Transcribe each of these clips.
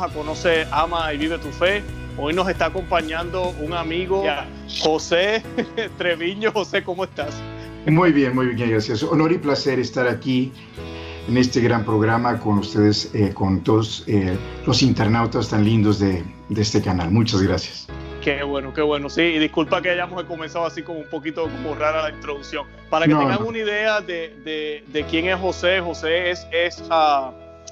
a Conoce, Ama y Vive tu Fe. Hoy nos está acompañando un amigo, José Treviño. José, ¿cómo estás? Muy bien, gracias. Honor y placer estar aquí en este gran programa con ustedes, con todos los internautas tan lindos de este canal. Muchas gracias. Qué bueno. Sí, y disculpa que hayamos comenzado así como un poquito como rara la introducción. Para que tengan una idea de quién es José. José es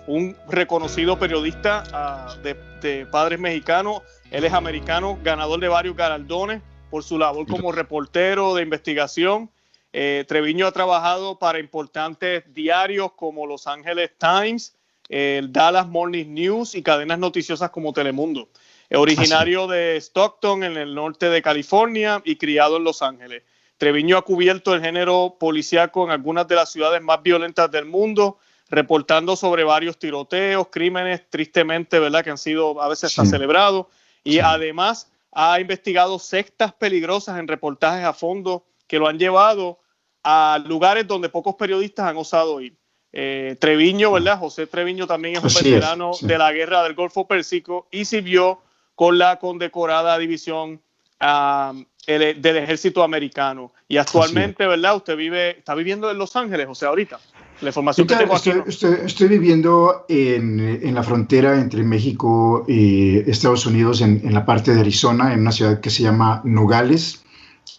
un reconocido periodista de padres mexicanos. Él es americano, ganador de varios galardones por su labor como reportero de investigación. Treviño ha trabajado para importantes diarios como Los Angeles Times, el Dallas Morning News y cadenas noticiosas como Telemundo. Originario de Stockton, en el norte de California, y criado en Los Ángeles. Treviño ha cubierto el género policíaco en algunas de las ciudades más violentas del mundo, reportando sobre varios tiroteos, crímenes, tristemente, ¿verdad?, que han sido a veces hasta celebrados. Y además ha investigado sectas peligrosas en reportajes a fondo que lo han llevado a lugares donde pocos periodistas han osado ir. Treviño, ¿verdad? José Treviño también es un veterano de la guerra del Golfo Pérsico y sirvió con la condecorada división del ejército americano. Y actualmente, ¿verdad? Usted está viviendo en Los Ángeles, José, ahorita. La información que tengo aquí. Estoy viviendo en la frontera entre México y Estados Unidos, en la parte de Arizona, en una ciudad que se llama Nogales.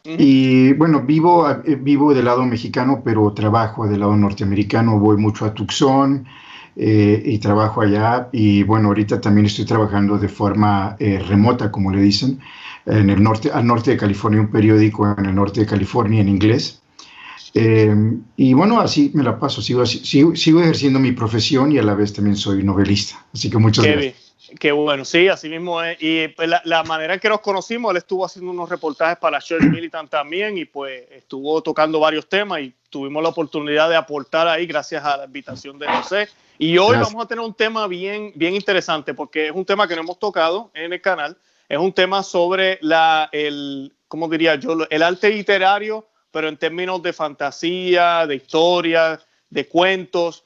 Y bueno, vivo del lado mexicano, pero trabajo del lado norteamericano. Voy mucho a Tucson y trabajo allá. Y bueno, ahorita también estoy trabajando de forma remota, como le dicen, al norte de California, un periódico en el norte de California en inglés. Y bueno, así me la paso. Sigo ejerciendo mi profesión y a la vez también soy novelista. Así que muchas gracias. Qué bueno, sí, así mismo es. Y pues, la manera en que nos conocimos, él estuvo haciendo unos reportajes para Church Militant también y pues estuvo tocando varios temas y tuvimos la oportunidad de aportar ahí gracias a la invitación de José. Y hoy vamos a tener un tema bien interesante porque es un tema que no hemos tocado en el canal. Es un tema sobre ¿cómo diría yo? El arte literario, pero en términos de fantasía, de historia, de cuentos,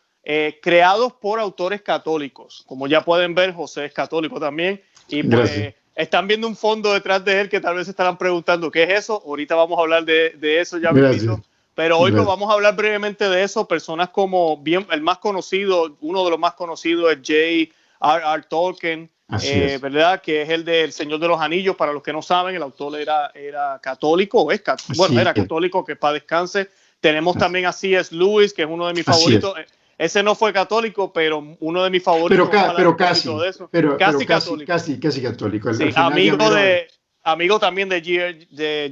creados por autores católicos. Como ya pueden ver, José es católico también. Y pues están viendo un fondo detrás de él que tal vez se estarán preguntando ¿qué es eso? Ahorita vamos a hablar de eso ya mismo. Pero hoy pues vamos a hablar brevemente de eso. Personas como el más conocido, uno de los más conocidos es J.R.R. Tolkien, ¿verdad? Que es el del Señor de los Anillos. Para los que no saben, el autor era católico, era católico, que para descanse. Tenemos también a C.S. Lewis, que es uno de mis favoritos. Ese no fue católico, pero uno de mis favoritos. Pero casi católico. Sí, amigo también de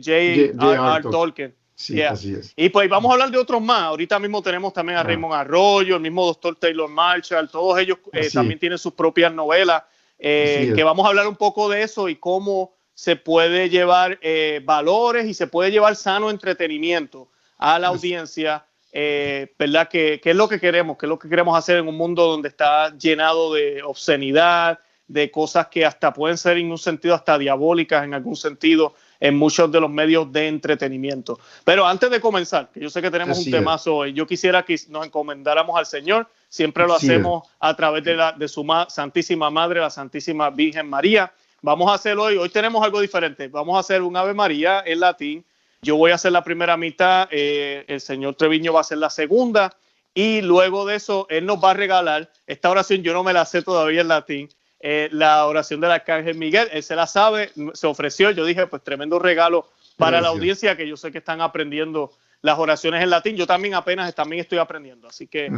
J.R.R. Tolkien. Sí, así es. Y pues vamos a hablar de otros más. Ahorita mismo tenemos también a Raymond Arroyo, el mismo Dr. Taylor Marshall. Todos ellos también tienen sus propias novelas. Que vamos a hablar un poco de eso y cómo se puede llevar valores y se puede llevar sano entretenimiento a la audiencia. ¿Verdad? ¿Qué es lo que queremos? ¿Qué es lo que queremos hacer en un mundo donde está llenado de obscenidad, de cosas que hasta pueden ser en un sentido hasta diabólicas, en algún sentido, en muchos de los medios de entretenimiento? Pero antes de comenzar, que yo sé que tenemos un temazo hoy, yo quisiera que nos encomendáramos al Señor. Siempre lo hacemos a través de su Santísima Madre, la Santísima Virgen María. Vamos a hacerlo hoy tenemos algo diferente. Vamos a hacer un Ave María en latín. Yo voy a hacer la primera mitad, el señor Treviño va a hacer la segunda y luego de eso él nos va a regalar esta oración. Yo no me la sé todavía en latín, la oración del Arcángel Miguel. Él se la sabe, se ofreció. Yo dije, pues tremendo regalo para la audiencia, que yo sé que están aprendiendo las oraciones en latín. Yo también también estoy aprendiendo, así que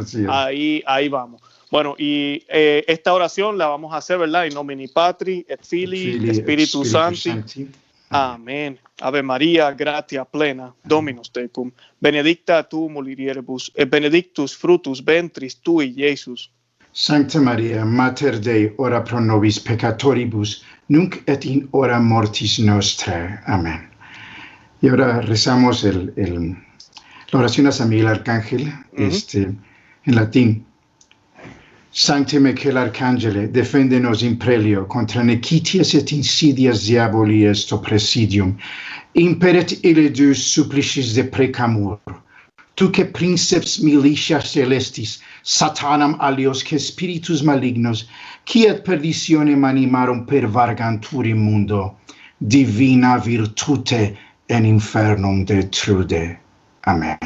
ahí vamos. Bueno, y esta oración la vamos a hacer, ¿verdad? In nomine Patri et Filii Spiritus Sancti. Amén. Ave María, gratia plena, Dominus tecum, benedicta tu mulieribus, et benedictus fructus ventris tui, Iesus. Sancta Maria, Mater Dei, ora pro nobis peccatoribus, nunc et in hora mortis nostrae. Amén. Y ahora rezamos la oración a San Miguel Arcángel, en latín. Sancte Michael Arcangele, defendenos in prelio contra nequitias et insidias diaboli est oppressidium. Imperet ille Deus supplicis de precamur. Tu que princeps militias celestis Satanam alios che spiritus malignos, qui et perditionem animarum pervargantur mundo, divina virtute en infernum detrude. Amen.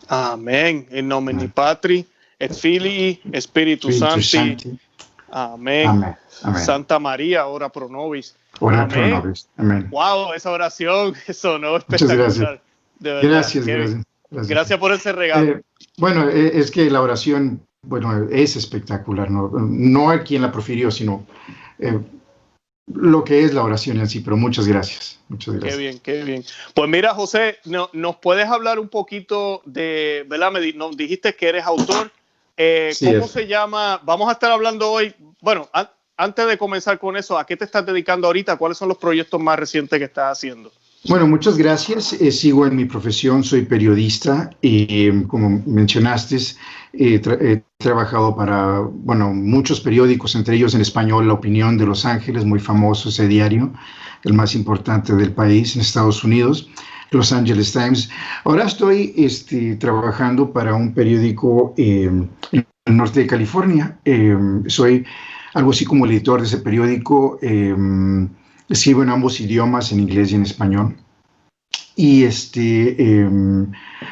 Amen. In nomine Patri et Filii Spiritus Sancti. Amen. Amen. Amen. Santa María, ora pro nobis. Ora pro nobis. Amen. Wow, esa oración sonó espectacular. Muchas gracias. De verdad. Gracias. Gracias por ese regalo. Bueno, es que la oración, es espectacular, no a quien la profirió, sino lo que es la oración en sí, pero muchas gracias. Qué bien. Pues mira, José, ¿nos puedes hablar un poquito de, ¿verdad? Nos dijiste que eres autor. ¿Cómo se llama? Vamos a estar hablando hoy, bueno, antes de comenzar con eso, ¿a qué te estás dedicando ahorita? ¿Cuáles son los proyectos más recientes que estás haciendo? Bueno, muchas gracias. Sigo en mi profesión, soy periodista y como mencionaste, he trabajado para muchos periódicos, entre ellos en español La Opinión de Los Ángeles, muy famoso ese diario, el más importante del país en Estados Unidos, Los Angeles Times. Ahora estoy trabajando para un periódico en el norte de California. Soy algo así como el editor de ese periódico. Escribo en ambos idiomas, en inglés y en español. Y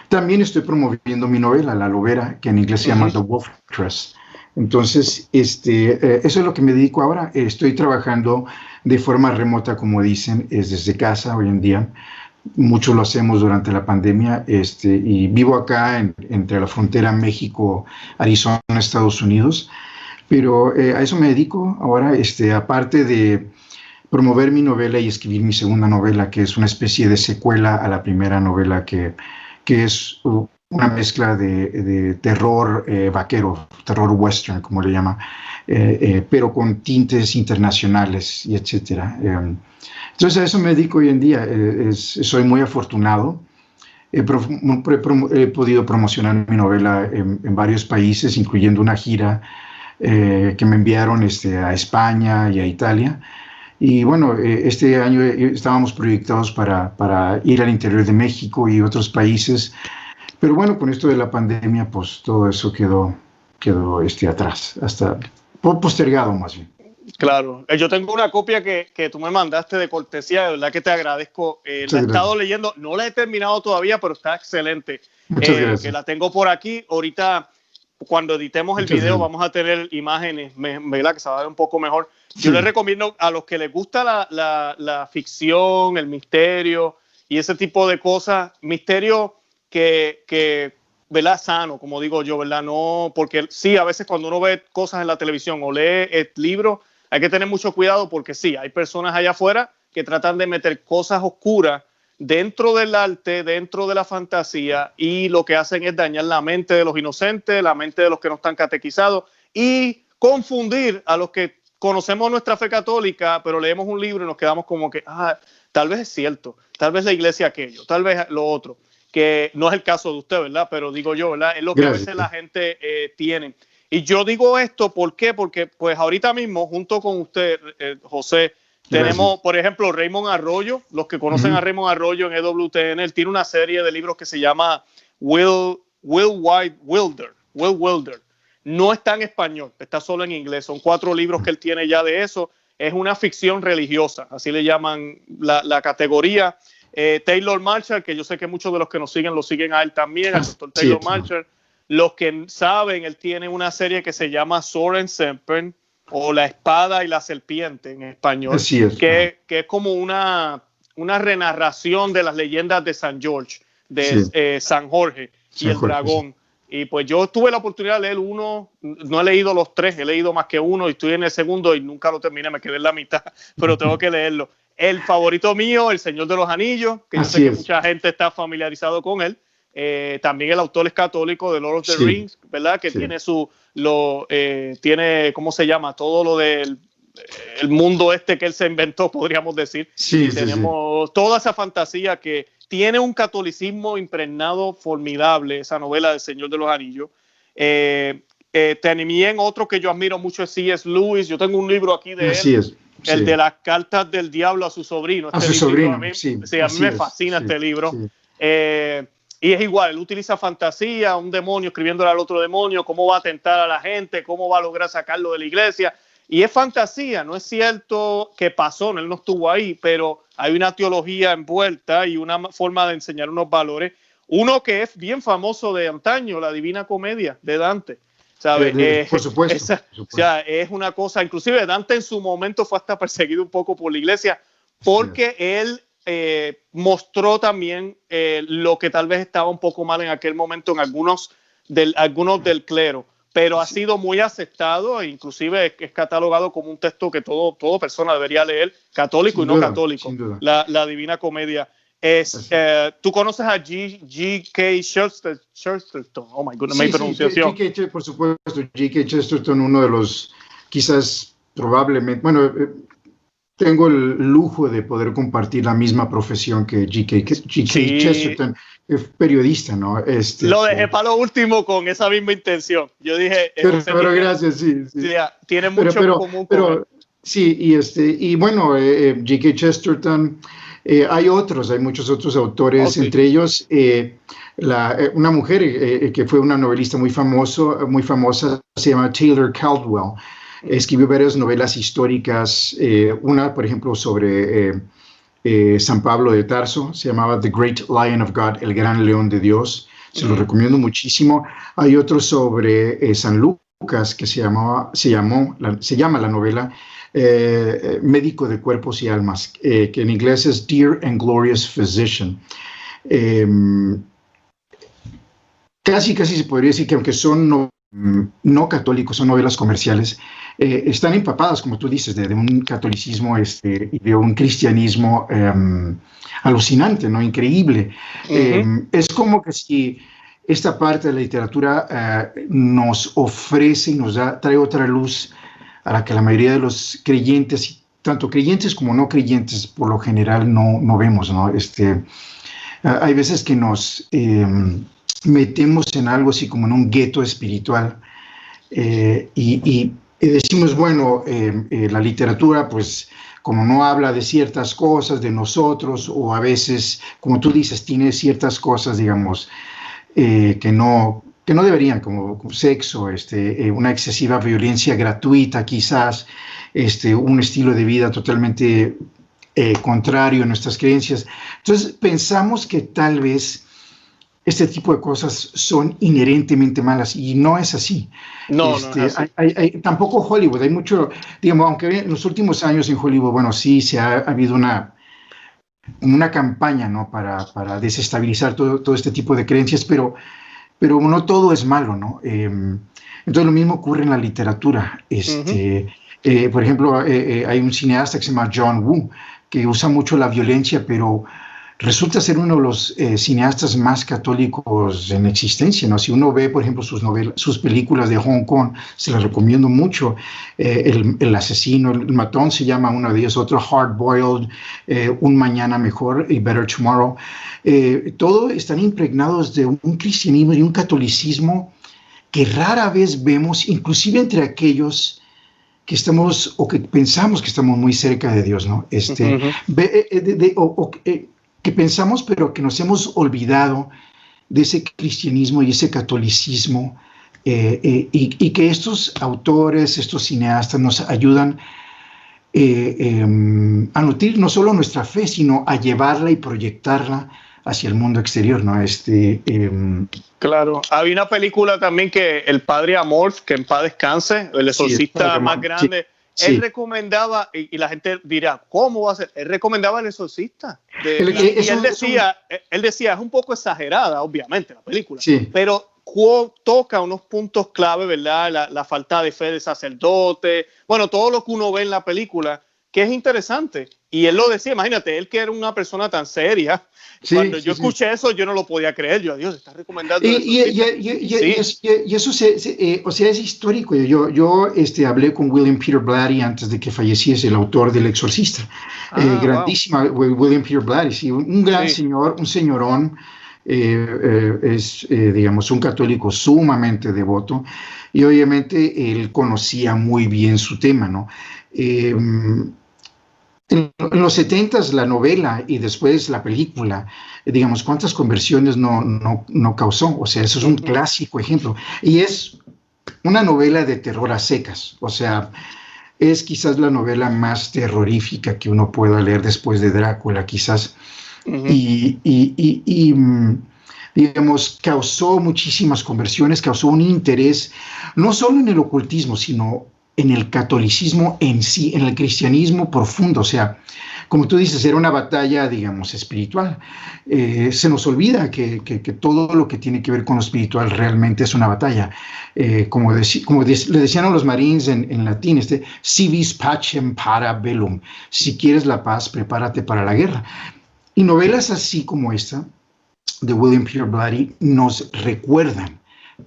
también estoy promoviendo mi novela, La Lobera, que en inglés se llama The Wolf Trust. Entonces, eso es lo que me dedico ahora. Estoy trabajando de forma remota, como dicen, es desde casa hoy en día. Mucho lo hacemos durante la pandemia. Y vivo acá entre la frontera México-Arizona, Estados Unidos. Pero a eso me dedico ahora, aparte de promover mi novela y escribir mi segunda novela, que es una especie de secuela a la primera novela, que es una mezcla de terror vaquero, terror western, como le llama, pero con tintes internacionales y etcétera. Entonces a eso me dedico hoy en día. Soy muy afortunado. He podido promocionar mi novela en varios países, incluyendo una gira que me enviaron a España y a Italia. Y bueno, este año estábamos proyectados para ir al interior de México y otros países, pero bueno, con esto de la pandemia, pues todo eso quedó atrás, hasta postergado más bien. Claro, yo tengo una copia que tú me mandaste de cortesía, de verdad que te agradezco. La he estado leyendo, no la he terminado todavía, pero está excelente. Muchas gracias. Que la tengo por aquí. Ahorita, cuando editemos el video, vamos a tener imágenes, ¿verdad? Que se va a ver un poco mejor. Yo les recomiendo a los que les gusta la ficción, el misterio y ese tipo de cosas, misterio que ¿verdad? Sano, como digo yo, ¿verdad? No, porque sí, a veces cuando uno ve cosas en la televisión o lee el libro, hay que tener mucho cuidado porque sí, hay personas allá afuera que tratan de meter cosas oscuras dentro del arte, dentro de la fantasía, y lo que hacen es dañar la mente de los inocentes, la mente de los que no están catequizados y confundir a los que conocemos nuestra fe católica, pero leemos un libro y nos quedamos como que, tal vez es cierto, tal vez la iglesia aquello, tal vez lo otro, que no es el caso de usted, ¿verdad? Pero digo yo, ¿verdad? Es lo que a veces la gente tiene. Y yo digo esto, ¿por qué? Porque pues ahorita mismo, junto con usted, José, tenemos, por ejemplo, Raymond Arroyo. Los que conocen a Raymond Arroyo en EWTN, él tiene una serie de libros que se llama Will Wilder. No está en español, está solo en inglés. Son 4 libros que él tiene ya de eso. Es una ficción religiosa, así le llaman la categoría. Taylor Marshall, que yo sé que muchos de los que nos siguen lo siguen a él también, al doctor Taylor Marshall. Los que saben, él tiene una serie que se llama Sword and Serpent, o La Espada y la Serpiente en español, que es como una renarración de las leyendas de San George, de San Jorge y el dragón. Y pues yo tuve la oportunidad de leer uno, no he leído los 3, he leído más que uno y estoy en el segundo y nunca lo terminé, me quedé en la mitad, pero tengo que leerlo. El favorito mío, El Señor de los Anillos, que yo sé que mucha gente está familiarizado con él. También el autor es católico de Lord of the Rings, ¿verdad? Que tiene tiene, ¿cómo se llama? Todo lo del el mundo que él se inventó, podríamos decir. Tenemos toda esa fantasía que tiene un catolicismo impregnado formidable, esa novela del Señor de los Anillos. También otro que yo admiro mucho es C.S. Lewis. Yo tengo un libro aquí de él. El de las cartas del diablo a su sobrino. A su sobrino, a mí me fascina este libro. y es igual, él utiliza fantasía, un demonio escribiéndole al otro demonio, cómo va a tentar a la gente, cómo va a lograr sacarlo de la iglesia. Y es fantasía, no es cierto que pasó, él no estuvo ahí, pero hay una teología envuelta y una forma de enseñar unos valores. Uno que es bien famoso de antaño, la Divina Comedia de Dante. ¿Sabes? Por supuesto. O sea, es una cosa, inclusive Dante en su momento fue hasta perseguido un poco por la iglesia porque él mostró también lo que tal vez estaba un poco mal en aquel momento en algunos del clero, pero ha sido muy aceptado e inclusive es catalogado como un texto que todo persona debería leer, católico y no católico, la Divina Comedia. ¿Tú conoces a G.K. Chesterton? Oh my goodness, mi pronunciación. Por supuesto, G.K. Chesterton, uno de los, quizás, probablemente, bueno, tengo el lujo de poder compartir la misma profesión que G.K. Chesterton, es periodista, ¿no? Lo dejé para lo último con esa misma intención. Yo dije... Pero gracias, sí. Tiene mucho en común con él. Sí, y bueno, G.K. Chesterton... hay muchos otros autores, entre ellos una mujer que fue una novelista muy famosa, se llama Taylor Caldwell. Escribió varias novelas históricas, una, por ejemplo, sobre San Pablo de Tarso, se llamaba The Great Lion of God, el Gran León de Dios. Se lo recomiendo muchísimo. Hay otro sobre San Lucas, que se llama la novela Médico de Cuerpos y Almas, que en inglés es Dear and Glorious Physician. Casi se podría decir que aunque son no católicos, son novelas comerciales, están empapadas, como tú dices, de un catolicismo y de un cristianismo alucinante, ¿no? Increíble. Es como que si esta parte de la literatura nos ofrece y trae otra luz a la que la mayoría de los creyentes, tanto creyentes como no creyentes, por lo general no vemos, ¿no? Hay veces que nos metemos en algo así como en un gueto espiritual y decimos, bueno, la literatura, pues, como no habla de ciertas cosas de nosotros, o a veces, como tú dices, tiene ciertas cosas, digamos, que no deberían, como sexo, una excesiva violencia gratuita quizás, un estilo de vida totalmente contrario a nuestras creencias. Entonces pensamos que tal vez este tipo de cosas son inherentemente malas y no es así. No es así. Tampoco Hollywood, hay mucho, digamos, aunque en los últimos años en Hollywood, bueno, sí ha habido una campaña, ¿no? para desestabilizar todo este tipo de creencias, pero no todo es malo, ¿no? Entonces lo mismo ocurre en la literatura. Por ejemplo, hay un cineasta que se llama John Woo, que usa mucho la violencia, pero resulta ser uno de los cineastas más católicos en existencia, ¿no? Si uno ve, por ejemplo, sus películas de Hong Kong, se las recomiendo mucho. El asesino, el matón se llama uno de ellos, otro Hard Boiled, Un Mañana Mejor y Better Tomorrow. Todo están impregnados de un cristianismo y un catolicismo que rara vez vemos, inclusive entre aquellos que estamos o que pensamos que estamos muy cerca de Dios, ¿no? Que pensamos, pero que nos hemos olvidado de ese cristianismo y ese catolicismo, y que estos autores, estos cineastas nos ayudan a nutrir no solo nuestra fe, sino a llevarla y proyectarla hacia el mundo exterior, ¿no? Claro. Había una película también que el padre Amorth, que en paz descanse, el exorcista más grande, él recomendaba, y la gente dirá, ¿cómo va a ser? Él recomendaba El Exorcista. Él decía, es un poco exagerada, obviamente, la película, pero toca unos puntos clave, ¿verdad? La falta de fe de sacerdote, bueno, todo lo que uno ve en la película, que es interesante. Y él lo decía, imagínate, él que era una persona tan seria, cuando yo escuché eso, yo no lo podía creer. Yo, Dios, está recomendando. Y eso o sea, es histórico. Yo hablé con William Peter Blatty antes de que falleciese, el autor del Exorcista. Grandísima, William Peter Blatty, sí, un gran señor, un señorón. Digamos, un católico sumamente devoto, y obviamente él conocía muy bien su tema, ¿no? En los 70s la novela y después la película, digamos, ¿cuántas conversiones no causó? O sea, eso es un clásico ejemplo. Y es una novela de terror a secas. O sea, es quizás la novela más terrorífica que uno pueda leer después de Drácula, quizás. Digamos, causó muchísimas conversiones, causó un interés, no solo en el ocultismo, sino en el catolicismo en sí, en el cristianismo profundo. O sea, como tú dices, era una batalla, digamos, espiritual. Se nos olvida que todo lo que tiene que ver con lo espiritual realmente es una batalla. Le decían a los marines en latín, si vis pacem para bellum, si quieres la paz, prepárate para la guerra. Y novelas así como esta, de William Peter Blatty, nos recuerdan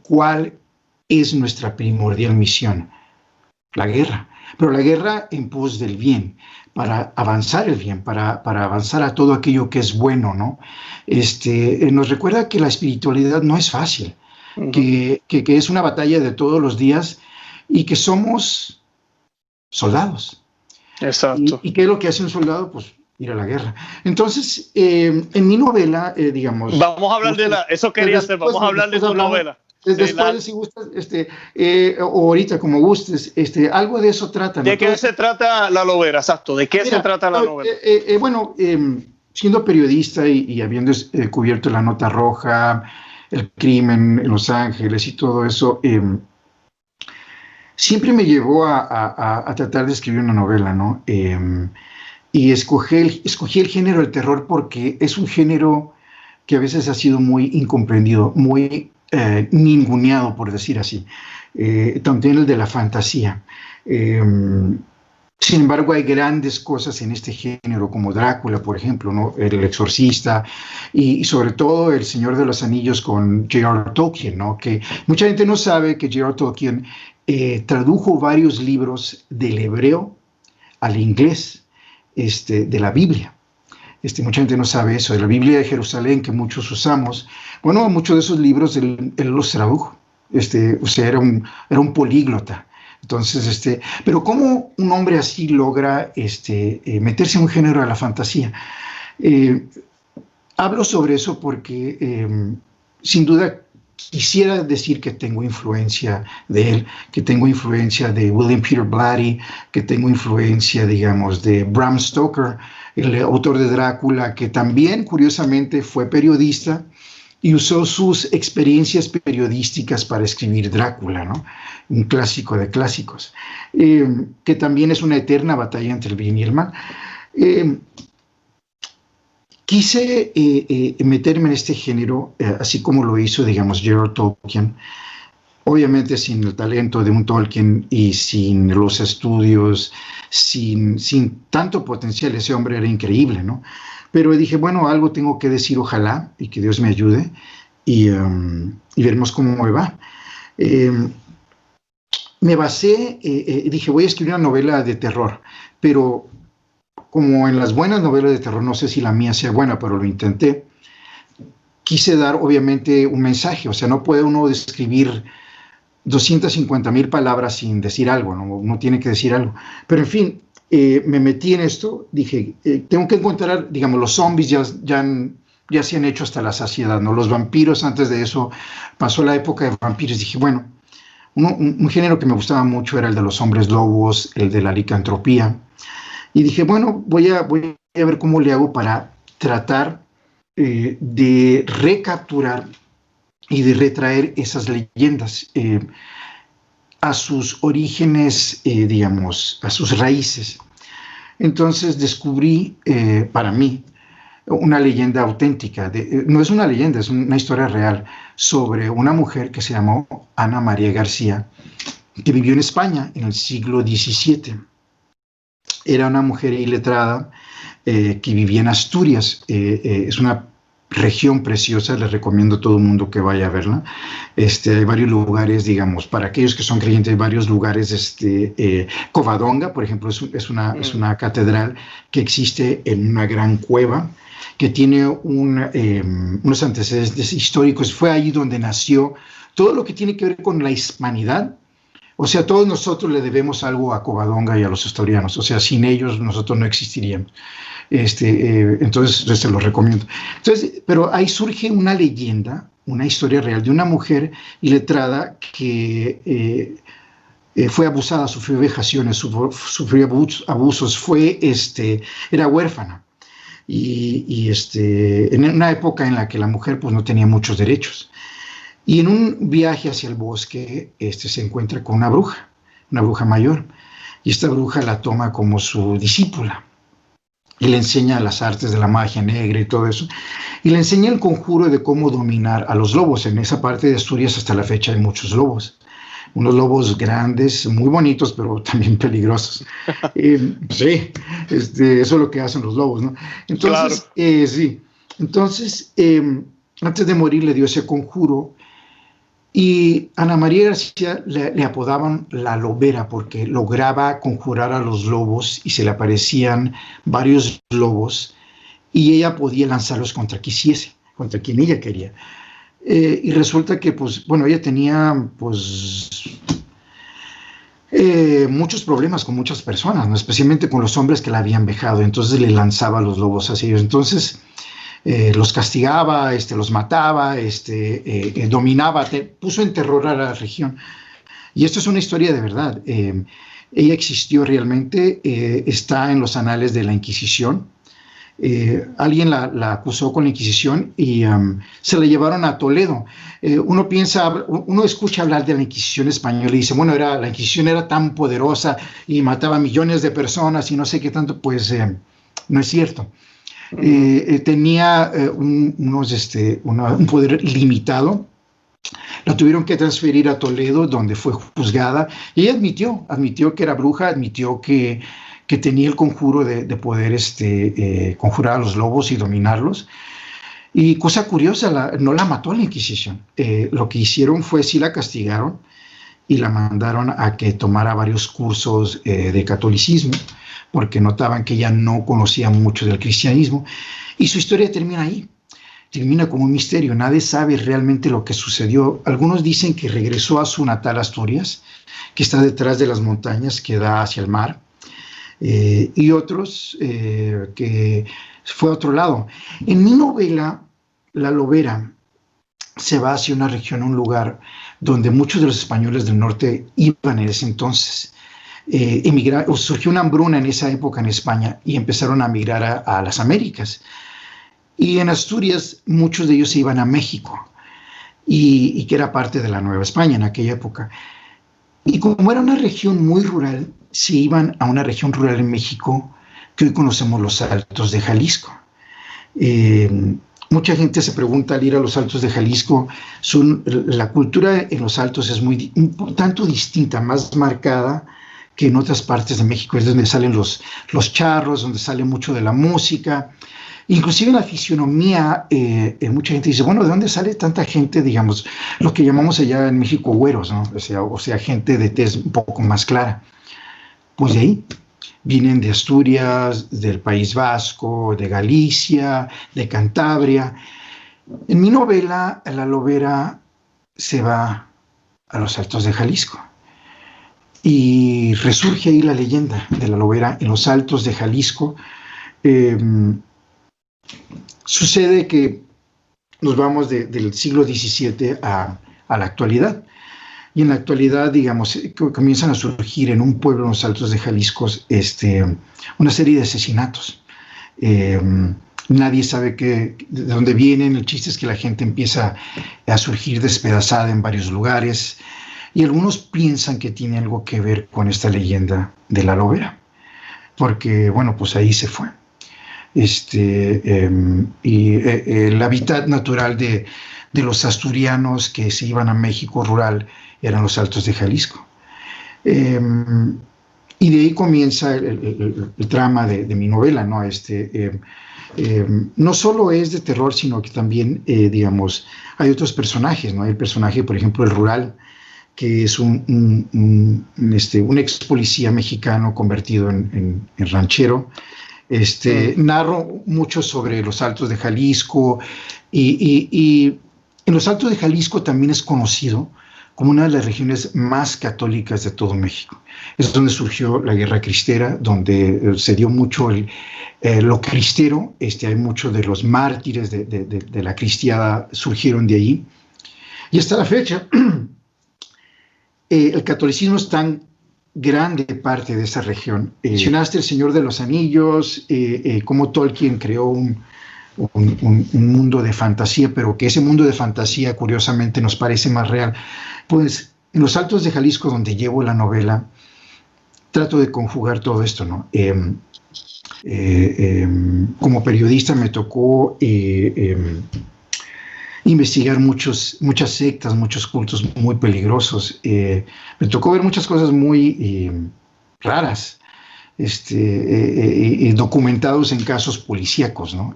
cuál es nuestra primordial misión: la guerra, pero la guerra en pos del bien, para avanzar el bien, para avanzar a todo aquello que es bueno, ¿no? Nos recuerda que la espiritualidad no es fácil, que es una batalla de todos los días y que somos soldados. Exacto. ¿Y qué es lo que hace un soldado? Pues ir a la guerra. Entonces, en mi novela, digamos... Vamos a hablar eso quería hacer, vamos a hablar de tu novela. Después, si gustas, o ahorita, como gustes, algo de eso trata, ¿no? ¿De qué se trata la novela? Exacto, ¿de qué se trata la novela? Bueno, siendo periodista y habiendo cubierto la nota roja, el crimen en Los Ángeles y todo eso, siempre me llevó a tratar de escribir una novela, ¿no? Y escogí el género del terror porque es un género que a veces ha sido muy incomprendido, muy ninguneado, por decir así. También el de la fantasía. Sin embargo, hay grandes cosas en este género, como Drácula, por ejemplo, ¿no? El Exorcista, y sobre todo El Señor de los Anillos con J.R.R. Tolkien, ¿no? Que mucha gente no sabe que J.R.R. Tolkien tradujo varios libros del hebreo al inglés, de la Biblia. Mucha gente no sabe eso, de la Biblia de Jerusalén, que muchos usamos. Bueno, muchos de esos libros él los tradujo. O sea, era un políglota. Entonces, pero ¿cómo un hombre así logra meterse en un género de la fantasía? Hablo sobre eso porque, sin duda, quisiera decir que tengo influencia de él, que tengo influencia de William Peter Blatty, que tengo influencia, digamos, de Bram Stoker, el autor de Drácula, que también, curiosamente, fue periodista y usó sus experiencias periodísticas para escribir Drácula, ¿no? Un clásico de clásicos, que también es una eterna batalla entre el bien y el mal. Quise meterme en este género, así como lo hizo, digamos, J.R.R. Tolkien, obviamente sin el talento de un Tolkien y sin los estudios, sin tanto potencial. Ese hombre era increíble, ¿no? Pero dije, bueno, algo tengo que decir, ojalá, y que Dios me ayude, y veremos cómo me va. Me basé, dije, voy a escribir una novela de terror, pero como en las buenas novelas de terror, no sé si la mía sea buena, pero lo intenté, quise dar obviamente un mensaje. O sea, no puede uno describir 250,000 palabras sin decir algo, ¿no? Uno tiene que decir algo. Pero en fin, me metí en esto, dije, tengo que encontrar, digamos, los zombies ya se han hecho hasta la saciedad, ¿no? Los vampiros, antes de eso pasó la época de vampiros. Dije, bueno, un género que me gustaba mucho era el de los hombres lobos, el de la licantropía. Y dije, bueno, voy a ver cómo le hago para tratar de recapturar y de retraer esas leyendas a sus orígenes, digamos, a sus raíces. Entonces descubrí, para mí, una leyenda auténtica. No es una leyenda, es una historia real sobre una mujer que se llamó Ana María García, que vivió en España en el siglo XVII. Era una mujer iletrada que vivía en Asturias. Es una región preciosa, les recomiendo a todo el mundo que vaya a verla. Hay varios lugares, digamos, para aquellos que son creyentes, hay varios lugares. Covadonga, por ejemplo, es una catedral que existe en una gran cueva, que tiene unos antecedentes históricos. Fue ahí donde nació todo lo que tiene que ver con la hispanidad. O sea, todos nosotros le debemos algo a Covadonga y a los asturianos. O sea, sin ellos nosotros no existiríamos. Entonces, se los recomiendo. Entonces, pero ahí surge una leyenda, una historia real de una mujer iletrada que fue abusada, sufrió vejaciones, sufrió abusos, era huérfana. Y en una época en la que la mujer pues no tenía muchos derechos. Y en un viaje hacia el bosque se encuentra con una bruja mayor, y esta bruja la toma como su discípula y le enseña las artes de la magia negra y todo eso, y le enseña el conjuro de cómo dominar a los lobos. En esa parte de Asturias hasta la fecha hay muchos lobos, unos lobos grandes, muy bonitos, pero también peligrosos. Sí, eso es lo que hacen los lobos, ¿no? Entonces, claro. Sí, entonces, antes de morir le dio ese conjuro, y Ana María García le apodaban la lobera porque lograba conjurar a los lobos y se le aparecían varios lobos y ella podía lanzarlos contra quisiese, contra quien ella quería. Y resulta que, pues, bueno, ella tenía, pues, muchos problemas con muchas personas, ¿no? Especialmente con los hombres que la habían vejado. Entonces le lanzaba los lobos hacia ellos. Entonces los castigaba, los mataba, dominaba, puso en terror a la región. Y esto es una historia de verdad. Ella existió realmente, está en los anales de la Inquisición. Alguien la acusó con la Inquisición y se la llevaron a Toledo. Uno escucha hablar de la Inquisición española y dice, bueno, la Inquisición era tan poderosa y mataba millones de personas y no sé qué tanto. Pues no es cierto. Tenía un poder limitado. La tuvieron que transferir a Toledo, donde fue juzgada, y ella admitió que era bruja, admitió que tenía el conjuro de poder conjurar a los lobos y dominarlos. Y cosa curiosa, no la mató la Inquisición. Lo que hicieron fue, sí la castigaron y la mandaron a que tomara varios cursos de catolicismo, porque notaban que ella no conocía mucho del cristianismo. Y su historia termina ahí. Termina como un misterio. Nadie sabe realmente lo que sucedió. Algunos dicen que regresó a su natal Asturias, que está detrás de las montañas, que da hacia el mar. Y otros que fue a otro lado. En mi novela, La Lobera se va hacia una región, un lugar donde muchos de los españoles del norte iban en ese entonces. Surgió una hambruna en esa época en España y empezaron a migrar a las Américas. Y en Asturias muchos de ellos se iban a México, y que era parte de la Nueva España en aquella época. Y como era una región muy rural, se iban a una región rural en México que hoy conocemos los Altos de Jalisco. Mucha gente se pregunta al ir a los Altos de Jalisco, la cultura en los Altos es un tanto distinta, más marcada que en otras partes de México. Es donde salen los charros, donde sale mucho de la música. Inclusive en la fisionomía, mucha gente dice, bueno, ¿de dónde sale tanta gente, digamos, lo que llamamos allá en México güeros, ¿no? O sea, gente de tez un poco más clara? Pues de ahí. Vienen de Asturias, del País Vasco, de Galicia, de Cantabria. En mi novela, La Lobera se va a los Altos de Jalisco. Y resurge ahí la leyenda de La Lobera en los Altos de Jalisco. Sucede que nos vamos del siglo XVII a la actualidad. Y en la actualidad, digamos, comienzan a surgir en un pueblo en los Altos de Jalisco una serie de asesinatos. Nadie sabe de dónde vienen. El chiste es que la gente empieza a surgir despedazada en varios lugares. Y algunos piensan que tiene algo que ver con esta leyenda de La Lobera. Porque, bueno, pues ahí se fue. El hábitat natural de los asturianos que se iban a México rural eran los Altos de Jalisco. Y de ahí comienza el trama de mi novela, ¿no? No solo es de terror, sino que también, digamos, hay otros personajes, ¿no? Hay el personaje, por ejemplo, el rural, que es un ex policía mexicano convertido en ranchero. Narro mucho sobre los Altos de Jalisco, y en los Altos de Jalisco también es conocido como una de las regiones más católicas de todo México. Es donde surgió la Guerra Cristera, donde se dio mucho lo cristero. Hay muchos de los mártires de la cristiada surgieron de ahí. Y hasta la fecha, el catolicismo es tan grande parte de esa región. Mencionaste El Señor de los Anillos, cómo Tolkien creó un mundo de fantasía, pero que ese mundo de fantasía curiosamente nos parece más real. Pues en los Altos de Jalisco, donde llevo la novela, trato de conjugar todo esto, ¿no? Como periodista me tocó investigar muchas sectas, muchos cultos muy peligrosos. Me tocó ver muchas cosas muy raras, documentados en casos policíacos, ¿no?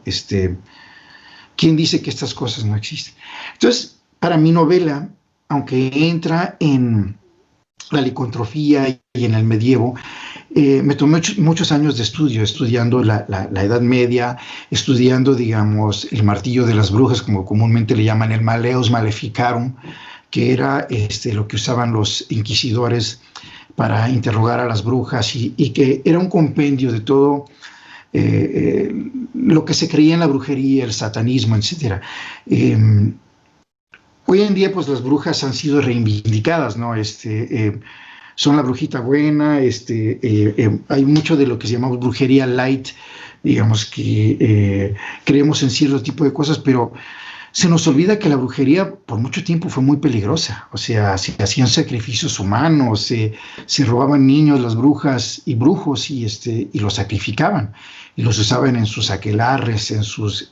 ¿Quién dice que estas cosas no existen? Entonces, para mi novela, aunque entra en la licontropía y en el medievo, me tomé muchos años de estudiando la Edad Media, estudiando, digamos, el martillo de las brujas, como comúnmente le llaman, el Maleus Maleficarum, que era lo que usaban los inquisidores para interrogar a las brujas, y que era un compendio de todo lo que se creía en la brujería, el satanismo, etc. Hoy en día, pues, las brujas han sido reivindicadas, ¿no? Son la brujita buena, hay mucho de lo que se llama brujería light, digamos que creemos en cierto tipo de cosas, pero se nos olvida que la brujería por mucho tiempo fue muy peligrosa. O sea, se hacían sacrificios humanos, se robaban niños las brujas y brujos y los sacrificaban, y los usaban en sus aquelarres, en sus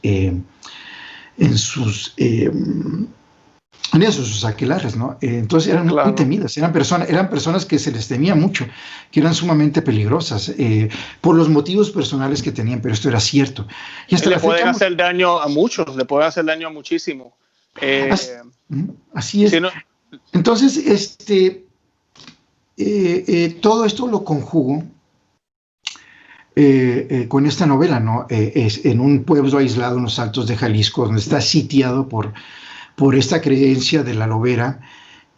aquelarres, ¿no? Entonces eran muy temidas, eran personas que se les temía mucho, que eran sumamente peligrosas, por los motivos personales que tenían, pero esto era cierto. Y hasta le pueden hacer daño a muchos, le pueden hacer daño a muchísimo. Así es. Si no... Entonces, todo esto lo conjugo con esta novela, ¿no? Es en un pueblo aislado en los Altos de Jalisco, donde está sitiado por esta creencia de la lobera,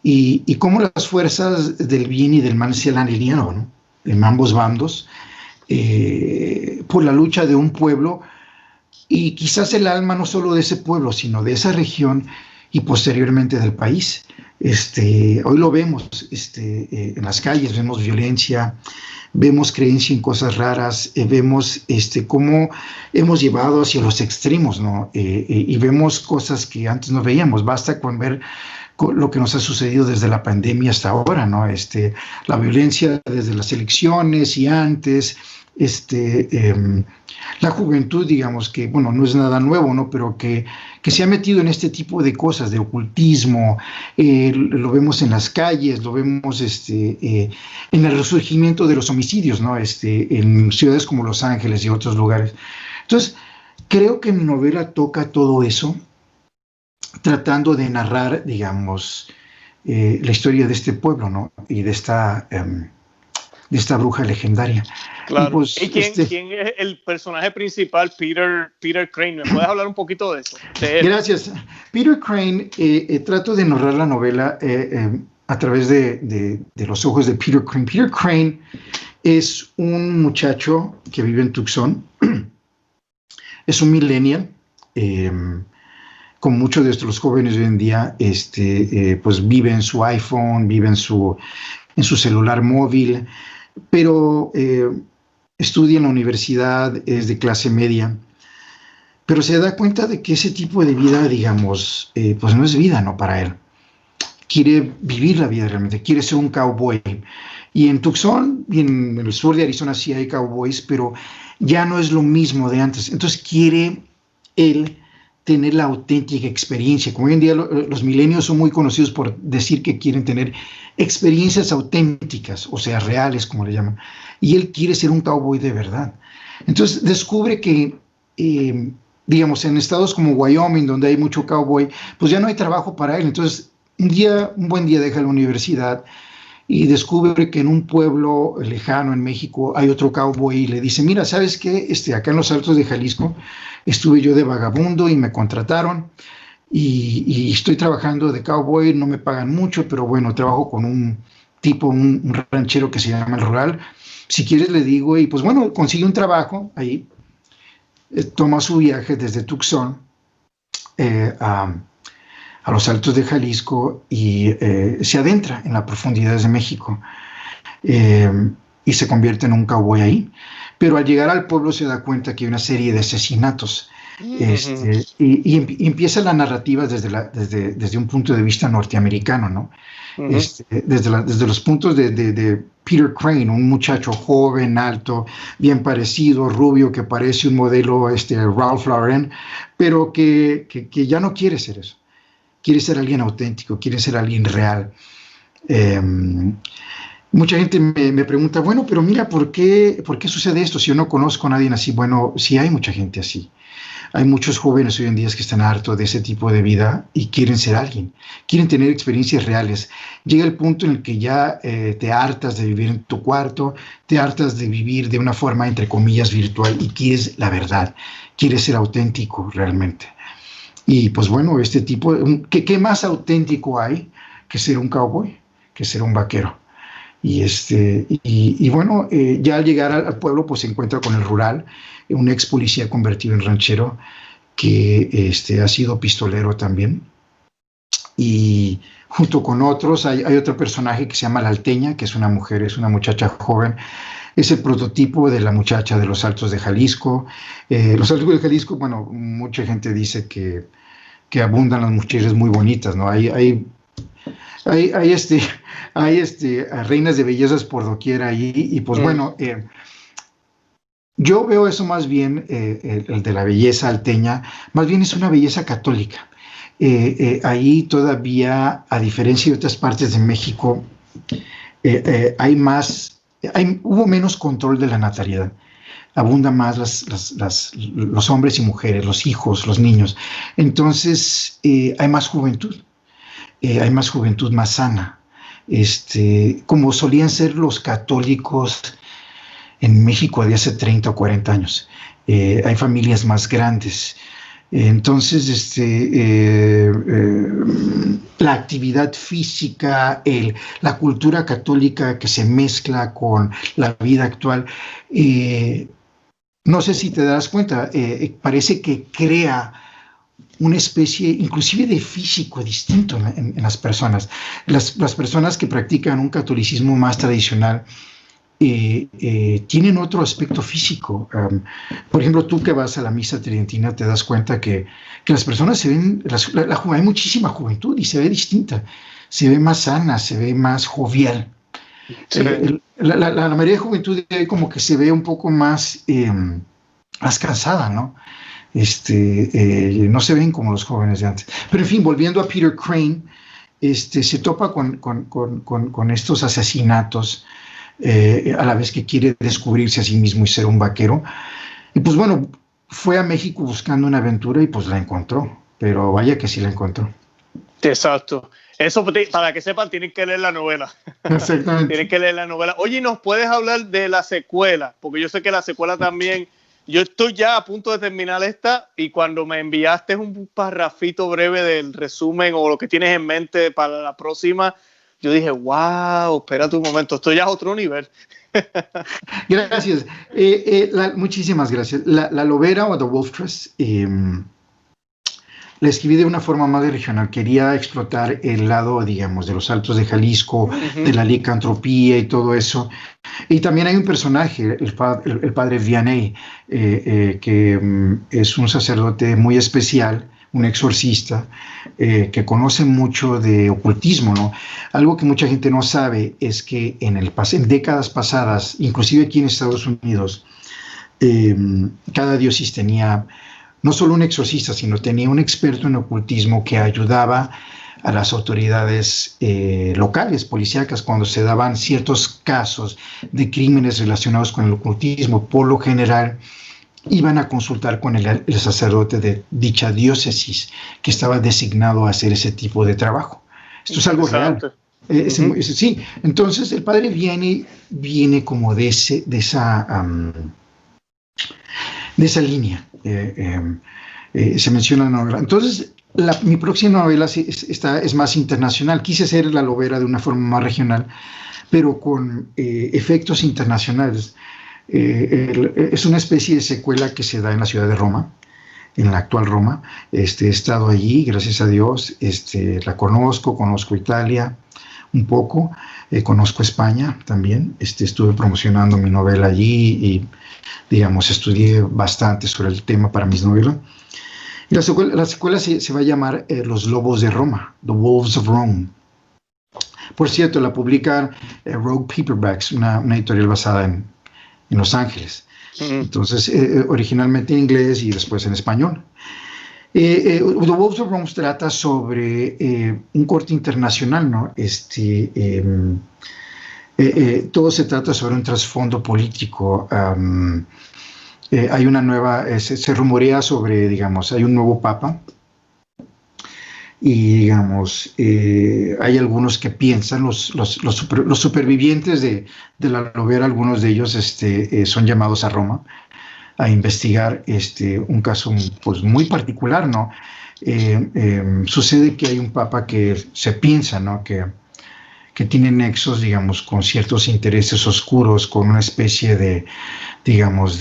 y cómo las fuerzas del bien y del mal se han alineado, ¿no? En ambos bandos, por la lucha de un pueblo, y quizás el alma no solo de ese pueblo, sino de esa región y posteriormente del país. Hoy lo vemos en las calles, vemos violencia, vemos creencia en cosas raras, vemos cómo hemos llevado hacia los extremos, ¿no? Y vemos cosas que antes no veíamos. Basta con ver lo que nos ha sucedido desde la pandemia hasta ahora, ¿no? La violencia desde las elecciones y antes, la juventud, digamos, que, bueno, no es nada nuevo, ¿no? Pero que se ha metido en este tipo de cosas, de ocultismo, lo vemos en las calles, lo vemos en el resurgimiento de los homicidios, ¿no? En ciudades como Los Ángeles y otros lugares. Entonces, creo que mi novela toca todo eso, tratando de narrar, digamos, la historia de este pueblo, ¿no? Y de esta bruja legendaria. Claro. Pues, ¿Y quién es el personaje principal? Peter Crane. ¿Me puedes hablar un poquito de eso? Gracias. Peter Crane, trato de narrar la novela a través de los ojos de Peter Crane. Peter Crane es un muchacho que vive en Tucson. Es un millennial. Como muchos de los jóvenes hoy en día, pues vive en su iPhone, vive en su celular móvil, pero estudia en la universidad, es de clase media, pero se da cuenta de que ese tipo de vida, digamos, pues no es vida, ¿no? Para él. Quiere vivir la vida realmente, quiere ser un cowboy. Y en Tucson y en el sur de Arizona sí hay cowboys, pero ya no es lo mismo de antes. Entonces quiere él tener la auténtica experiencia. Como hoy en día los milenios son muy conocidos por decir que quieren tener experiencias auténticas, o sea, reales, como le llaman. Y él quiere ser un cowboy de verdad. Entonces descubre que, digamos, en estados como Wyoming, donde hay mucho cowboy, pues ya no hay trabajo para él. Entonces, un buen día deja la universidad y descubre que en un pueblo lejano en México hay otro cowboy y le dice, mira, ¿sabes qué? Acá en los Altos de Jalisco estuve yo de vagabundo y me contrataron y estoy trabajando de cowboy, no me pagan mucho, pero bueno, trabajo con un tipo, un ranchero que se llama El Rural. Si quieres le digo, y pues bueno, consigue un trabajo ahí, toma su viaje desde Tucson a los Altos de Jalisco y se adentra en las profundidades de México y se convierte en un cowboy ahí. Pero al llegar al pueblo se da cuenta que hay una serie de asesinatos. Y empieza la narrativa desde un punto de vista norteamericano, ¿no? Desde los puntos de Peter Crane, un muchacho joven, alto, bien parecido, rubio, que parece un modelo Ralph Lauren, pero que ya no quiere ser eso. Quiere ser alguien auténtico, quiere ser alguien real. Mucha gente me pregunta, bueno, pero mira, ¿por qué sucede esto? Si yo no conozco a nadie así. Bueno, sí hay mucha gente así. Hay muchos jóvenes hoy en día que están hartos de ese tipo de vida y quieren ser alguien, quieren tener experiencias reales. Llega el punto en el que ya te hartas de vivir en tu cuarto, te hartas de vivir de una forma, entre comillas, virtual y quieres la verdad, quieres ser auténtico realmente. Y pues bueno, este tipo, ¿qué más auténtico hay que ser un cowboy, que ser un vaquero? Y bueno, ya al llegar al pueblo, pues se encuentra con El Rural, un ex policía convertido en ranchero que ha sido pistolero también. Y junto con otros hay otro personaje que se llama La Alteña, que es una mujer, es una muchacha joven. Es el prototipo de la muchacha de los Altos de Jalisco. Los Altos de Jalisco, bueno, mucha gente dice que abundan las mujeres muy bonitas, ¿no? Hay reinas de bellezas por doquier ahí, y pues bueno, yo veo eso más bien, el de la belleza alteña, más bien es una belleza católica. Ahí todavía, a diferencia de otras partes de México, hubo menos control de la natalidad. Abundan más los hombres y mujeres, los hijos, los niños. Entonces, hay más juventud. Hay más juventud más sana. Como solían ser los católicos en México de hace 30 o 40 años. Hay familias más grandes. Entonces, la actividad física, la cultura católica que se mezcla con la vida actual, no sé si te das cuenta, parece que crea una especie inclusive de físico distinto en las personas. Las personas que practican un catolicismo más tradicional tienen otro aspecto físico. Por ejemplo, tú que vas a la misa tridentina te das cuenta que las personas se ven, hay muchísima juventud y se ve distinta, se ve más sana, se ve más jovial. Sí. La mayoría de juventud como que se ve un poco más cansada, ¿no? No se ven como los jóvenes de antes. Pero en fin, volviendo a Peter Crane, se topa con estos asesinatos, a la vez que quiere descubrirse a sí mismo y ser un vaquero. Y pues bueno, fue a México buscando una aventura y pues la encontró, pero vaya que sí la encontró. Exacto. Eso, para que sepan, tienen que leer la novela. Exactamente. Tienen que leer la novela. Oye, ¿nos puedes hablar de la secuela? Porque yo sé que la secuela también... Yo estoy ya a punto de terminar esta, y cuando me enviaste un parrafito breve del resumen o lo que tienes en mente para la próxima, yo dije, wow, espérate un momento, esto ya es otro nivel. Gracias. Muchísimas gracias. La Lobera o The Wolf Tress, la escribí de una forma más regional. Quería explotar el lado, digamos, de los Altos de Jalisco, de la licantropía y todo eso. Y también hay un personaje, el padre Vianney, que es un sacerdote muy especial, un exorcista, que conoce mucho de ocultismo, ¿no? Algo que mucha gente no sabe es que en décadas pasadas, inclusive aquí en Estados Unidos, cada diócesis tenía no solo un exorcista, sino tenía un experto en ocultismo que ayudaba a las autoridades locales, policíacas, cuando se daban ciertos casos de crímenes relacionados con el ocultismo. Por lo general, iban a consultar con el sacerdote de dicha diócesis que estaba designado a hacer ese tipo de trabajo. Esto es algo real. Sí, entonces el padre viene como de esa línea. Se menciona en la novela. Entonces, Mi próxima novela es más internacional. Quise hacer La Lobera de una forma más regional, pero con efectos internacionales. Es una especie de secuela que se da en la ciudad de Roma, en la actual Roma. He estado allí, gracias a Dios. La conozco Italia un poco, conozco España también. Estuve promocionando mi novela allí y, digamos, estudié bastante sobre el tema para mis novelas. Y la secuela se va a llamar Los Lobos de Roma, The Wolves of Rome. Por cierto, la publica Rogue Paperbacks, una editorial basada en Los Ángeles. Entonces, originalmente en inglés y después en español. The Wolves of Rome trata sobre un corte internacional, ¿no? Todo se trata sobre un trasfondo político. Hay una nueva, se rumorea sobre, digamos, hay un nuevo papa y, digamos, hay algunos que piensan, los supervivientes de la Lobera, algunos de ellos son llamados a Roma a investigar un caso pues, muy particular, ¿no? Sucede que hay un papa que se piensa, ¿no? que tiene nexos, digamos, con ciertos intereses oscuros, con una especie de, digamos,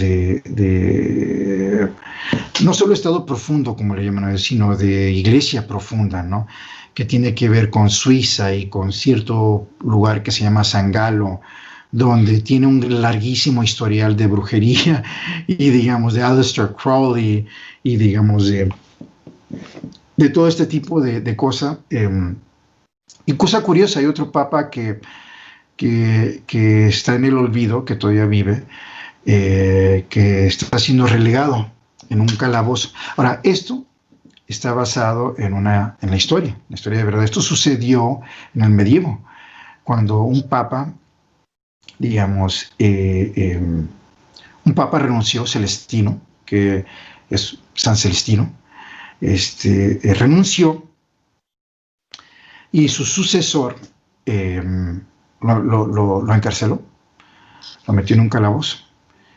no solo estado profundo, como le llaman a veces, sino de iglesia profunda, ¿no? Que tiene que ver con Suiza y con cierto lugar que se llama San Galo, donde tiene un larguísimo historial de brujería y, digamos, de Aleister Crowley y, digamos, de todo este tipo de cosas. Y cosa curiosa, hay otro papa que está en el olvido, que todavía vive, que está siendo relegado en un calabozo. Ahora, esto está basado en la historia de verdad. Esto sucedió en el medievo, cuando un papa, digamos, un papa renunció, Celestino, que es San Celestino, renunció. Y su sucesor lo encarceló, lo metió en un calabozo.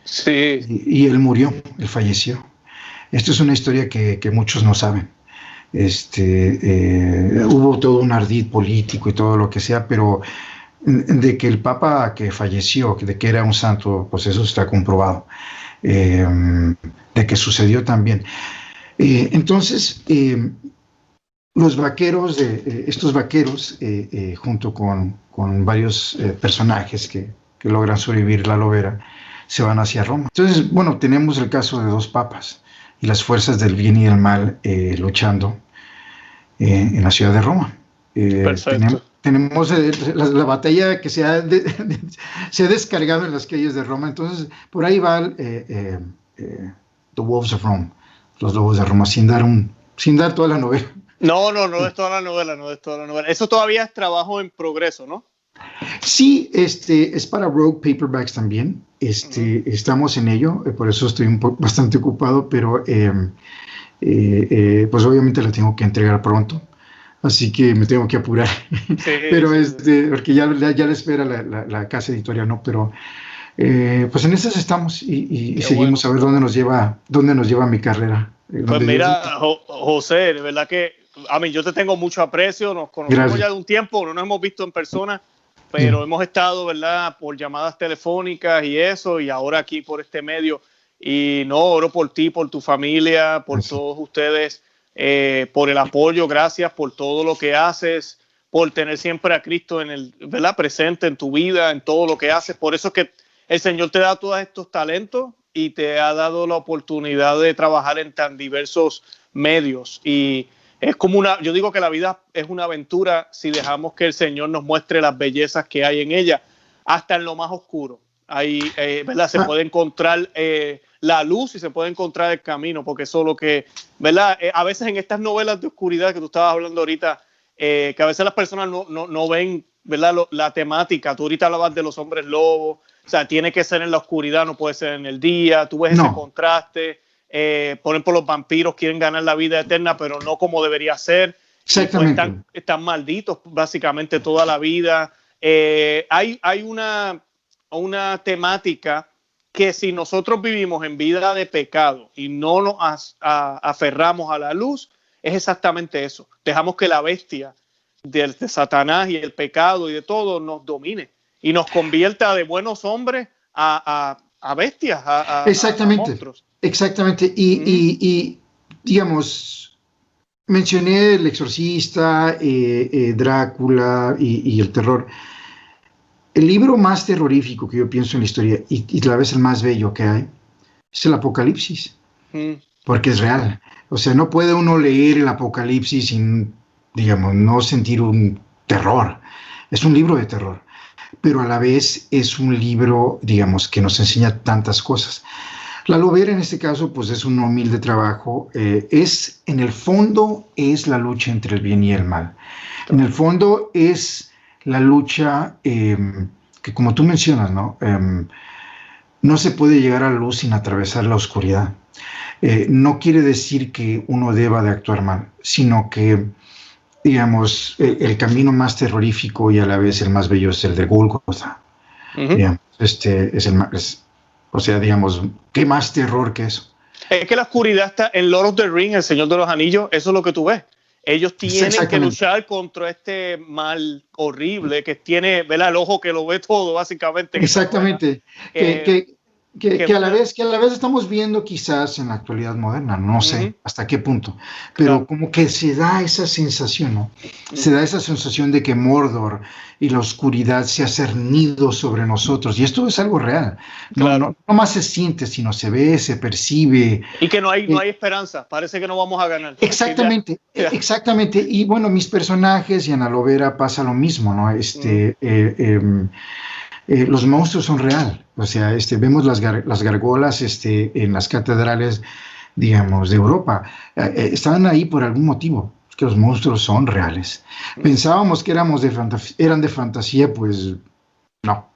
Sí. Y él murió, él falleció. Esto es una historia que muchos no saben. Hubo todo un ardid político y todo lo que sea, pero de que el papa que falleció, de que era un santo, pues eso está comprobado. De que sucedió también. Entonces, estos vaqueros, junto con varios personajes que logran sobrevivir la Lobera, se van hacia Roma. Entonces, bueno, tenemos el caso de dos papas y las fuerzas del bien y del mal luchando en la ciudad de Roma. Tenemos la batalla que se ha descargado en las calles de Roma. Entonces, por ahí va The Wolves of Rome, los Lobos de Roma, sin dar toda la novela. No es toda la novela, Eso todavía es trabajo en progreso, ¿no? Sí, es para Rogue Paperbacks también. Estamos en ello, por eso estoy bastante ocupado, pero pues obviamente la tengo que entregar pronto, así que me tengo que apurar. Sí, pero porque ya le espera la casa editorial, ¿no? Pero pues en esas estamos y seguimos a ver dónde nos lleva mi carrera. Pues mira, José, de verdad que yo te tengo mucho aprecio, nos conocemos ya de un tiempo, no nos hemos visto en persona, pero hemos estado, ¿verdad?, por llamadas telefónicas y eso, y ahora aquí por este medio, y oro por ti, por tu familia, por todos ustedes, por el apoyo, gracias por todo lo que haces, por tener siempre a Cristo ¿verdad?, presente en tu vida, en todo lo que haces. Por eso es que el Señor te da todos estos talentos y te ha dado la oportunidad de trabajar en tan diversos medios. Y es como yo digo que la vida es una aventura si dejamos que el Señor nos muestre las bellezas que hay en ella, hasta en lo más oscuro. Ahí, ¿verdad?, se puede encontrar la luz y se puede encontrar el camino, porque eso es lo que, ¿verdad? A veces en estas novelas de oscuridad que tú estabas hablando ahorita, que a veces las personas no ven, ¿verdad?, la temática. Tú ahorita hablabas de los hombres lobos. O sea, tiene que ser en la oscuridad, no puede ser en el día. Tú ves ese contraste. Por ejemplo, los vampiros quieren ganar la vida eterna, pero no como debería ser. Exactamente. Pues están malditos básicamente toda la vida. Hay una temática que si nosotros vivimos en vida de pecado y no nos aferramos a la luz, es exactamente eso. Dejamos que la bestia de Satanás y el pecado y de todo nos domine y nos convierta de buenos hombres a bestias, a monstruos. Exactamente. Y digamos, mencioné El Exorcista, Drácula y el terror. El libro más terrorífico que yo pienso en la historia y a la vez el más bello que hay es el Apocalipsis, porque es real. O sea, no puede uno leer el Apocalipsis sin, digamos, no sentir un terror. Es un libro de terror, pero a la vez es un libro, digamos, que nos enseña tantas cosas. La Lovera en este caso, pues es un humilde trabajo. En el fondo, es la lucha entre el bien y el mal. En el fondo es la lucha que, como tú mencionas, ¿no? No se puede llegar a la luz sin atravesar la oscuridad. No quiere decir que uno deba de actuar mal, sino que, digamos, el camino más terrorífico y a la vez el más bello es el de Gólgota. Digamos, o sea, digamos, ¿qué más terror que eso? Es que la oscuridad está en Lord of the Rings, El Señor de los Anillos, eso es lo que tú ves. Ellos tienen que luchar contra este mal horrible que tiene, ¿verdad? El ojo que lo ve todo, básicamente. Exactamente. Que a la vez estamos viendo quizás en la actualidad moderna, no sé hasta qué punto, pero como que se da esa sensación, ¿no? Se da esa sensación de que Mordor y la oscuridad se ha cernido sobre nosotros, y esto es algo real. No más se siente, sino se ve, se percibe. Y que no hay esperanza, parece que no vamos a ganar. Exactamente, exactamente. Y bueno, mis personajes y en la Lovera pasa lo mismo, ¿no? Los monstruos son real, o sea, vemos las gárgolas en las catedrales, digamos, de Europa. Estaban ahí por algún motivo, que los monstruos son reales. Pensábamos que eran de fantasía, pues no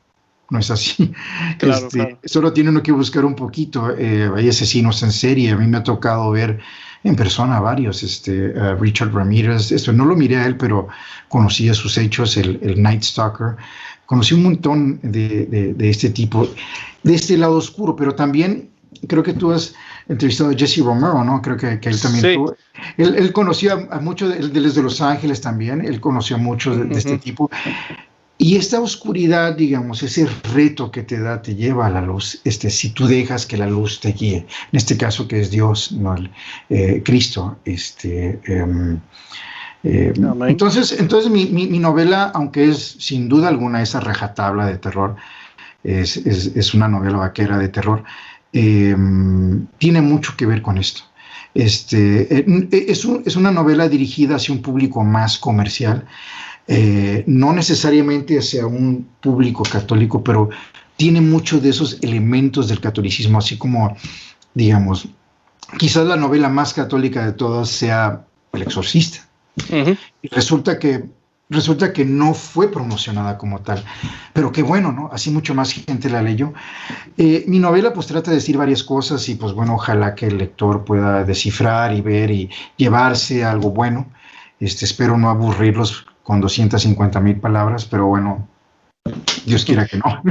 es así. Claro. Solo tiene uno que buscar un poquito. Hay asesinos en serie, a mí me ha tocado ver en persona varios, Richard Ramírez, no lo miré a él, pero conocía sus hechos, el Night Stalker. Conocí un montón de este tipo, de este lado oscuro, pero también creo que tú has entrevistado a Jesse Romero, ¿no? Creo que él también tuvo. Él conoció a muchos, desde Los Ángeles también, él conoció a muchos de este tipo. Y esta oscuridad, digamos, ese reto que te da, te lleva a la luz, si tú dejas que la luz te guíe. En este caso que es Dios, no Cristo, entonces mi novela, aunque es sin duda alguna esa rajatabla de terror, es una novela vaquera de terror, tiene mucho que ver con esto. Es una novela dirigida hacia un público más comercial, no necesariamente hacia un público católico, pero tiene muchos de esos elementos del catolicismo, así como, digamos, quizás la novela más católica de todas sea El Exorcista. Y resulta que no fue promocionada como tal, pero qué bueno, ¿no? Así mucho más gente la leyó. Mi novela pues trata de decir varias cosas y pues bueno, ojalá que el lector pueda descifrar y ver y llevarse algo bueno. Espero no aburrirlos con 250,000 palabras, pero bueno, Dios quiera que no.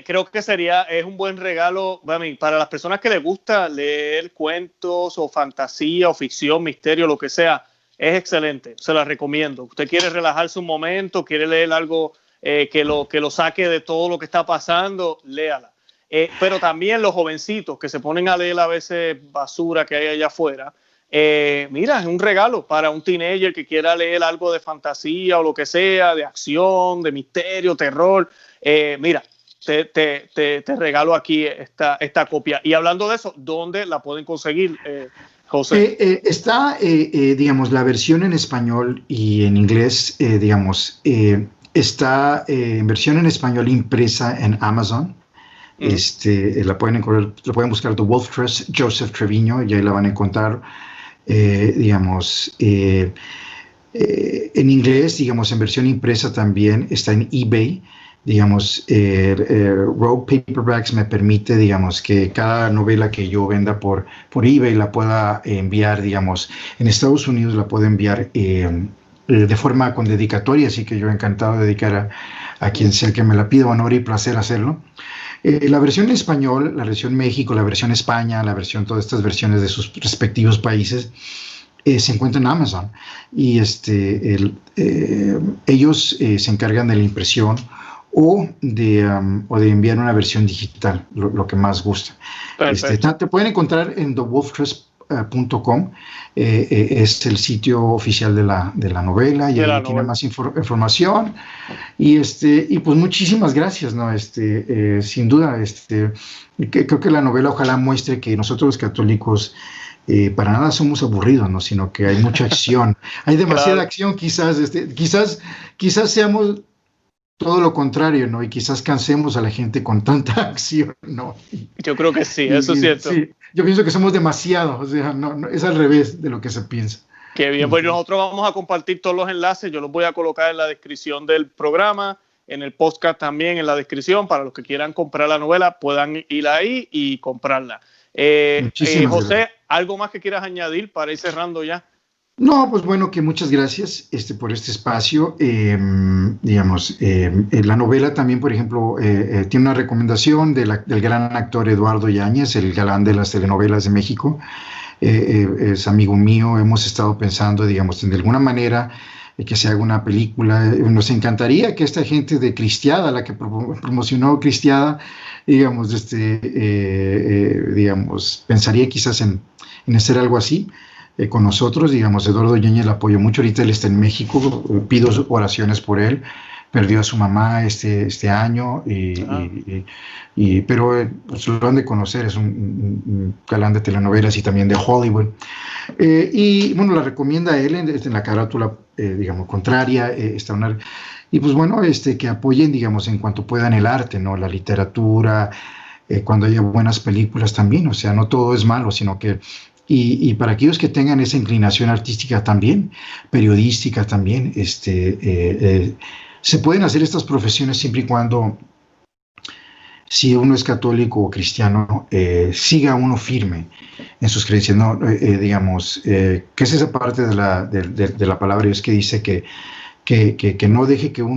Creo que es un buen regalo para las personas que les gusta leer cuentos o fantasía o ficción, misterio, lo que sea. Es excelente, se la recomiendo. Usted quiere relajarse un momento, quiere leer algo que lo saque de todo lo que está pasando, léala. Pero también los jovencitos que se ponen a leer a veces basura que hay allá afuera, mira, es un regalo para un teenager que quiera leer algo de fantasía o lo que sea, de acción, de misterio, terror. Mira, te regalo aquí esta copia. Y hablando de eso, ¿dónde la pueden conseguir, José? Está, digamos, la versión en español y en inglés, digamos, está en versión en español impresa en Amazon. La pueden buscar The Wolf Trust, Joseph Treviño, y ahí la van a encontrar, digamos, en inglés, digamos, en versión impresa también está en eBay. Digamos, Rogue Paperbacks me permite, digamos, que cada novela que yo venda por eBay la pueda enviar, digamos, en Estados Unidos la puedo enviar de forma con dedicatoria, así que yo encantado de dedicar a quien sea que me la pida, honor y placer hacerlo. La versión en español, la versión México, la versión España, la versión, todas estas versiones de sus respectivos países, se encuentra en Amazon y ellos se encargan de la impresión o de enviar una versión digital, lo que más gusta. Te pueden encontrar en thewolftress.com, es el sitio oficial de la novela y ahí tiene más información y pues muchísimas gracias, ¿no? Sin duda, creo que la novela ojalá muestre que nosotros los católicos para nada somos aburridos, ¿no? Sino que hay mucha acción, hay demasiada acción, quizás seamos todo lo contrario, ¿no? Y quizás cansemos a la gente con tanta acción, ¿no? Yo creo que sí, eso es cierto. Sí, yo pienso que somos demasiados, o sea, no, es al revés de lo que se piensa. Qué bien, pues nosotros vamos a compartir todos los enlaces, yo los voy a colocar en la descripción del programa, en el podcast también en la descripción, para los que quieran comprar la novela, puedan ir ahí y comprarla. José, gracias. ¿Algo más que quieras añadir para ir cerrando ya? No, pues bueno, que muchas gracias por este espacio. La novela también, por ejemplo, tiene una recomendación del gran actor Eduardo Yáñez, el galán de las telenovelas de México. Es amigo mío, hemos estado pensando, digamos, en de alguna manera que se haga una película. Nos encantaría que esta gente de Cristiada, la que promocionó Cristiada, digamos, pensaría quizás en hacer algo así. Con nosotros, digamos, Eduardo Yáñez la apoyó mucho, ahorita él está en México, pido oraciones por él, perdió a su mamá este año, pero pues, lo han de conocer, es un galán de telenovelas y también de Hollywood, y bueno, la recomienda a él en la carátula, digamos, contraria, y pues bueno, que apoyen, digamos, en cuanto puedan el arte, ¿no? La literatura, cuando haya buenas películas también, o sea, no todo es malo, sino que y para aquellos que tengan esa inclinación artística también, periodística también, se pueden hacer estas profesiones siempre y cuando, si uno es católico o cristiano, siga uno firme en sus creencias, ¿no? Digamos, que es esa parte de la palabra de Dios que dice que no deje que el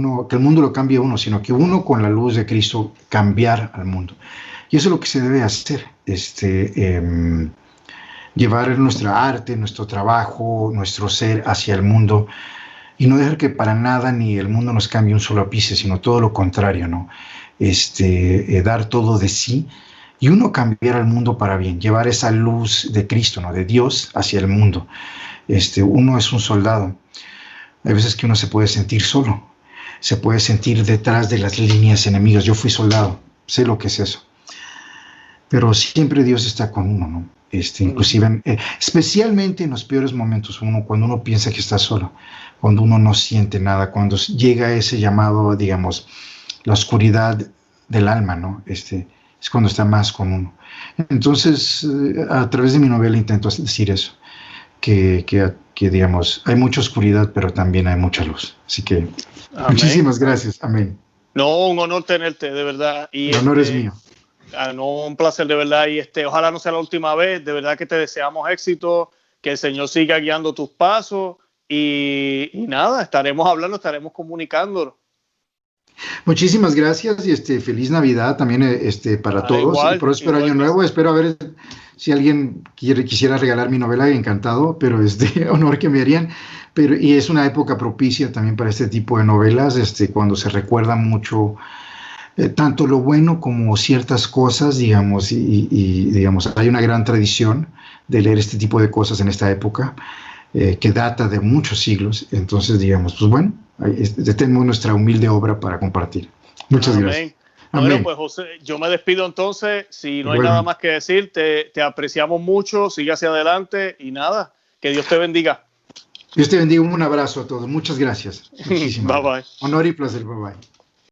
mundo lo cambie a uno, sino que uno con la luz de Cristo cambiar al mundo. Y eso es lo que se debe hacer, llevar nuestra arte, nuestro trabajo, nuestro ser hacia el mundo y no dejar que para nada ni el mundo nos cambie un solo ápice, sino todo lo contrario, ¿no? Dar todo de sí y uno cambiar al mundo para bien, llevar esa luz de Cristo, ¿no? De Dios hacia el mundo. Uno es un soldado. Hay veces que uno se puede sentir solo, se puede sentir detrás de las líneas enemigas. Yo fui soldado, sé lo que es eso. Pero siempre Dios está con uno, ¿no? Inclusive, especialmente en los peores momentos, cuando uno piensa que está solo, cuando uno no siente nada, cuando llega ese llamado, digamos, la oscuridad del alma, ¿no? Es cuando está más con uno. Entonces, a través de mi novela intento decir eso, que digamos, hay mucha oscuridad, pero también hay mucha luz. Así que, amén. Muchísimas gracias. Amén. No, un honor tenerte, de verdad. Y el honor es mío. No, un placer de verdad y ojalá no sea la última vez, de verdad que te deseamos éxito, que el Señor siga guiando tus pasos y nada, estaremos hablando, estaremos comunicándonos. Muchísimas gracias y feliz Navidad también para todos, igual, próspero año nuevo, espero a ver si alguien quisiera regalar mi novela, encantado, pero es de honor que me harían, y es una época propicia también para este tipo de novelas, cuando se recuerda mucho tanto lo bueno como ciertas cosas, digamos, y digamos, hay una gran tradición de leer este tipo de cosas en esta época, que data de muchos siglos, entonces, digamos, pues bueno, tenemos nuestra humilde obra para compartir. Muchas gracias. Amén. Bueno, pues José, yo me despido entonces, si no hay nada más que decir, te apreciamos mucho, sigue hacia adelante y nada, que Dios te bendiga. Dios te bendiga, un abrazo a todos, muchas gracias. Muchísimas bye bye. Honor y placer, bye bye.